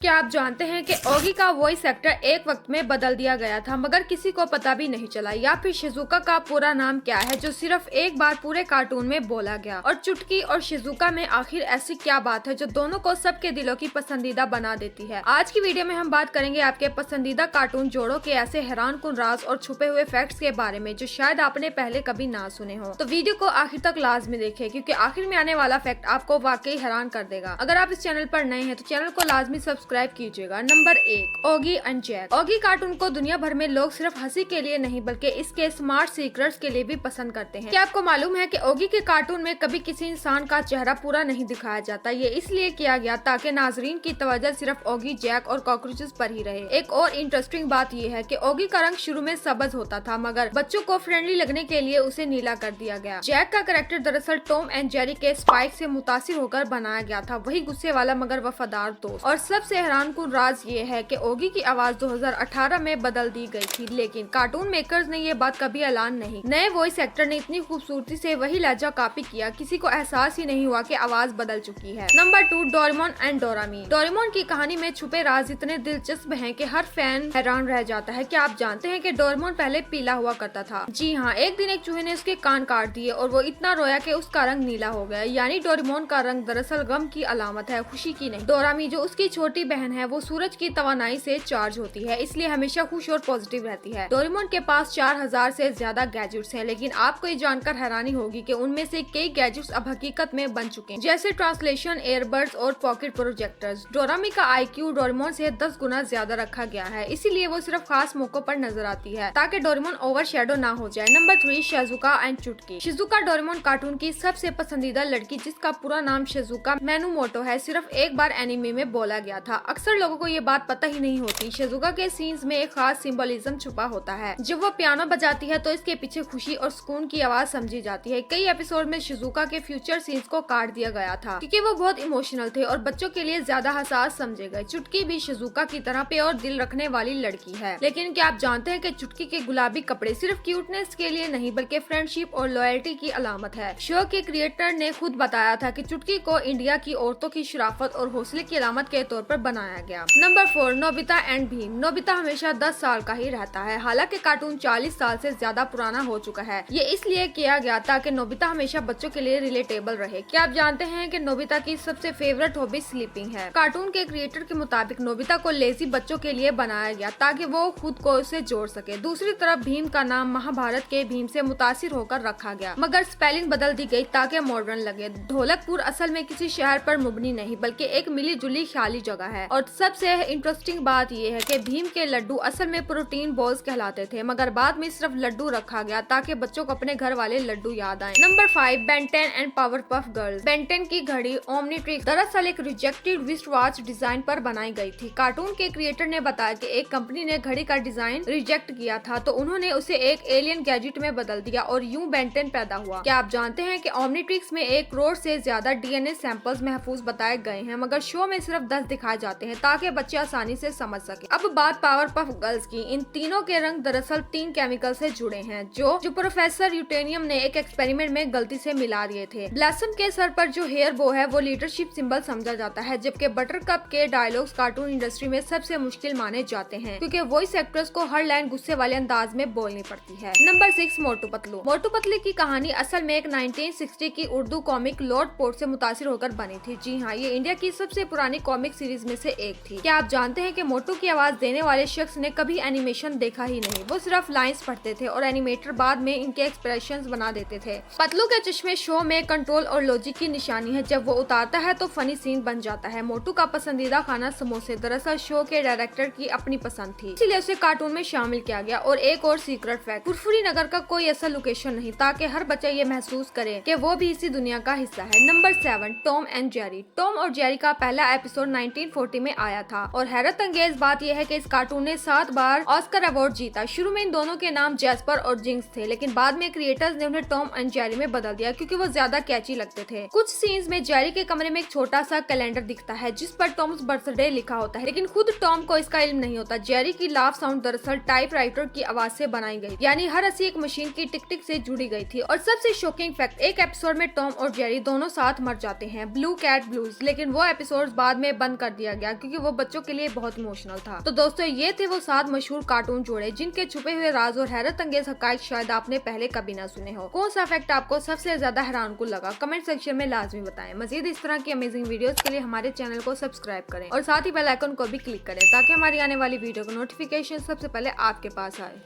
क्या आप जानते हैं कि ओगी का वॉइस एक्टर एक वक्त में बदल दिया गया था मगर किसी को पता भी नहीं चला। या फिर शिजुका का पूरा नाम क्या है जो सिर्फ एक बार पूरे कार्टून में बोला गया। और चुटकी और शिजुका में आखिर ऐसी क्या बात है जो दोनों को सबके दिलों की पसंदीदा बना देती है। आज की वीडियो में हम बात करेंगे आपके पसंदीदा कार्टून जोड़ों के ऐसे हैरानकुन राज और छुपे हुए फैक्ट्स के बारे में जो शायद आपने पहले कभी ना सुने हो। तो वीडियो को आखिर तक लाजमी देखें क्योंकि आखिर में आने वाला फैक्ट आपको वाकई हैरान कर देगा। अगर आप इस चैनल पर नए हैं तो चैनल को लाजमी सब्सक्राइब कीजिएगा। Number 1, Oggy and Jack. Oggy cartoon को दुनिया भर में लोग सिर्फ हंसी के लिए नहीं बल्कि इसके स्मार्ट सीक्रेट्स के लिए भी पसंद करते हैं। क्या आपको मालूम है कि ओगी के कार्टून में कभी किसी इंसान का चेहरा पूरा नहीं दिखाया जाता। ये इसलिए किया गया ताकि नाजरीन की तवज्जो सिर्फ ओगी, जैक और कॉकरोचेस पर ही रहे। एक और इंटरेस्टिंग बात यह है कि ओगी का रंग शुरू में सब्ज होता था मगर बच्चों को फ्रेंडली लगने के लिए उसे नीला कर दिया गया। जैक का कैरेक्टर दरअसल टॉम एंड जेरी के स्पाइक से मुतासिर होकर बनाया गया था, वही गुस्से वाला मगर वफादार दोस्त। और सबसे हैरानकुन राज ये है कि ओगी की आवाज 2018 में बदल दी गई थी, लेकिन कार्टून मेकर्स ने ये बात कभी ऐलान नहीं। नए वॉइस एक्टर ने इतनी खूबसूरती से वही लहजा कॉपी किया, किसी को एहसास ही नहीं हुआ कि आवाज बदल चुकी है। Number 2, Doraemon and Dorami. Doraemon की कहानी में छुपे राज इतने दिलचस्प हैं कि हर फैन हैरान रह जाता है। क्या आप जानते हैं कि डोरेमोन पहले पीला हुआ करता था? जी हाँ, एक दिन एक चूहे ने उसके कान काट दिए और वो इतना रोया कि उसका रंग नीला हो गया। यानी डोरेमोन का रंग दरअसल गम की अलामत है, खुशी की नहीं। डोरामी जो उसकी छोटी बहन है वो सूरज की तवानाई से चार्ज होती है, इसलिए हमेशा खुश और पॉजिटिव रहती है। डोरेमोन के पास 4000 से ज्यादा गैजेट्स हैं, लेकिन आपको ये जानकर हैरानी होगी कि उनमें से कई गैजेट्स अब हकीकत में बन चुके हैं, जैसे ट्रांसलेशन, एयरबड्स और पॉकेट प्रोजेक्टर्स। डोरामी का IQ डोरेमोन से 10 गुना ज्यादा रखा गया है, इसीलिए वो सिर्फ खास मौकों पर नजर आती है ताकि डोरेमोन ओवरशैडो ना हो जाए। नंबर 3, शिजुका एंड चुटकी। शिजुका डोरेमोन कार्टून की सबसे पसंदीदा लड़की जिसका पूरा नाम शिजुका मैनुमोटो है, सिर्फ एक बार एनिमे में बोला गया था। अक्सर लोगों को ये बात पता ही नहीं होती। शिजुका के सीन्स में एक खास सिंबलिज्म छुपा होता है। जब वो पियानो बजाती है तो इसके पीछे खुशी और सुकून की आवाज समझी जाती है। कई एपिसोड में शिजुका के फ्यूचर सीन्स को काट दिया गया था क्योंकि वो बहुत इमोशनल थे और बच्चों के लिए ज्यादा हसास समझे गए। चुटकी भी शिजुका की तरह प्योर दिल रखने वाली लड़की है, लेकिन क्या आप जानते हैं कि चुटकी के गुलाबी कपड़े सिर्फ क्यूटनेस के लिए नहीं बल्कि फ्रेंडशिप और लॉयल्टी की अलामत है। शो के क्रिएटर ने खुद बताया था कि चुटकी को इंडिया की औरतों की शराफत और हौसले की अलामत के तौर पर बनाया गया। Number 4, Nobita and Bhim. Nobita हमेशा 10 साल का ही रहता है, हालांकि कार्टून 40 साल से ज्यादा पुराना हो चुका है। ये इसलिए किया गया ताकि नोबिता हमेशा बच्चों के लिए रिलेटेबल रहे। क्या आप जानते हैं कि नोबिता की सबसे फेवरेट हॉबी स्लीपिंग है? कार्टून के क्रिएटर के मुताबिक नोबिता को लेजी बच्चों के लिए बनाया गया ताकि वो खुद को उससे जोड़ सके। दूसरी तरफ भीम का नाम महाभारत के भीम से मुतासिर होकर रखा गया मगर स्पेलिंग बदल दी गई ताकि मॉडर्न लगे। ढोलकपुर असल में किसी शहर पर मुबनी नहीं बल्कि एक मिली जुली ख्याली जगह है। और सबसे इंटरेस्टिंग बात यह है कि भीम के लड्डू असल में प्रोटीन बॉल्स कहलाते थे मगर बाद में सिर्फ लड्डू रखा गया ताकि बच्चों को अपने घर वाले लड्डू याद आए। Number 5, Ben 10 and power puff girls. Ben 10 की घड़ी ओमनीट्रिक्स दरअसल एक रिजेक्टेड रिस्ट वॉच डिजाइन पर बनाई गई थी। कार्टून के क्रिएटर ने बताया कि एक कंपनी ने घड़ी का डिजाइन रिजेक्ट किया था तो उन्होंने उसे एक एलियन गैजेट में बदल दिया और यूं बेन 10 पैदा हुआ। क्या आप जानते हैं कि ओमनीट्रिक्स में 1 करोड़ से ज्यादा DNA सैंपल्स महफूज बताए गए हैं मगर शो में सिर्फ 10 दिखाए जाते हैं ताकि बच्चे आसानी से समझ सके। अब बात पावर पफ गर्ल्स की। इन तीनों के रंग दरअसल 3 केमिकल से जुड़े हैं जो प्रोफेसर यूटेनियम ने एक एक्सपेरिमेंट में गलती से मिला दिए थे। ब्लैसम के सर पर जो हेयर बो है वो लीडरशिप सिंबल समझा जाता है, जबकि बटरकप के डायलॉग्स कार्टून इंडस्ट्री में सबसे मुश्किल माने जाते हैं क्योंकि वॉइस एक्टर्स को हर लाइन गुस्से वाले अंदाज में बोलनी पड़ती है। नंबर 6, मोटू पतलू। मोटू पतलू की कहानी असल में एक 1960 की उर्दू कॉमिक लॉर्ड पोर्ट से मुतासिर होकर बनी थी। जी हाँ, ये इंडिया की सबसे पुरानी कॉमिक सीरीज में से एक थी। क्या आप जानते हैं कि मोटू की आवाज देने वाले शख्स ने कभी एनिमेशन देखा ही नहीं, वो सिर्फ लाइंस पढ़ते थे और एनिमेटर बाद में इनके एक्सप्रेशंस बना देते थे। पतलू के चश्मे शो में कंट्रोल और लॉजिक की निशानी है, जब वो उतारता है तो फनी सीन बन जाता है। मोटू का पसंदीदा खाना समोसे दरअसल शो के डायरेक्टर की अपनी पसंद थी, इसलिए उसे कार्टून में शामिल किया गया। और एक और सीक्रेट फैक्ट, फुरफुरी नगर का कोई ऐसा लोकेशन नहीं ताकि हर बच्चा ये महसूस करे कि वो भी इसी दुनिया का हिस्सा है। Number 7, Tom and Jerry. Tom और जेरी का पहला एपिसोड 1940 में आया था और हैरत अंगेज बात यह है कि इस कार्टून ने 7 बार ऑस्कर अवार्ड जीता। शुरू में इन दोनों के नाम जैस्पर और जिंक्स थे, लेकिन बाद में क्रिएटर्स ने उन्हें टॉम एंड जेरी में बदल दिया क्योंकि वो ज्यादा कैची लगते थे। कुछ सीन्स में जेरी के कमरे में एक छोटा सा कैलेंडर दिखता है जिस पर टॉम्स बर्थडे लिखा होता है, लेकिन खुद टॉम को इसका इल्म नहीं होता। जेरी की लाफ साउंड दरअसल टाइपराइटर की आवाज से बनाई गई, यानी हर हंसी एक मशीन की टिक टिक से जुड़ी गई थी। और सबसे शॉकिंग फैक्ट, एक एपिसोड में टॉम और जेरी दोनों साथ मर जाते हैं, ब्लू कैट ब्लूज, लेकिन वो एपिसोड बाद में बंद कर दिया दिया गया क्योंकि वो बच्चों के लिए बहुत इमोशनल था। तो दोस्तों ये थे वो 7 मशहूर कार्टून जोड़े जिनके छुपे हुए राज और हैरत अंगेज हकाइक शायद आपने पहले कभी ना सुने हो। कौन सा फैक्ट आपको सबसे ज्यादा हैरानकुन लगा, कमेंट सेक्शन में लाजमी बताएं। मजीद इस तरह की अमेजिंग वीडियोस के लिए हमारे चैनल को सब्सक्राइब करें और साथ ही बेल आइकन को भी क्लिक करें ताकि हमारी आने वाली वीडियो का नोटिफिकेशन सबसे पहले आपके पास आए।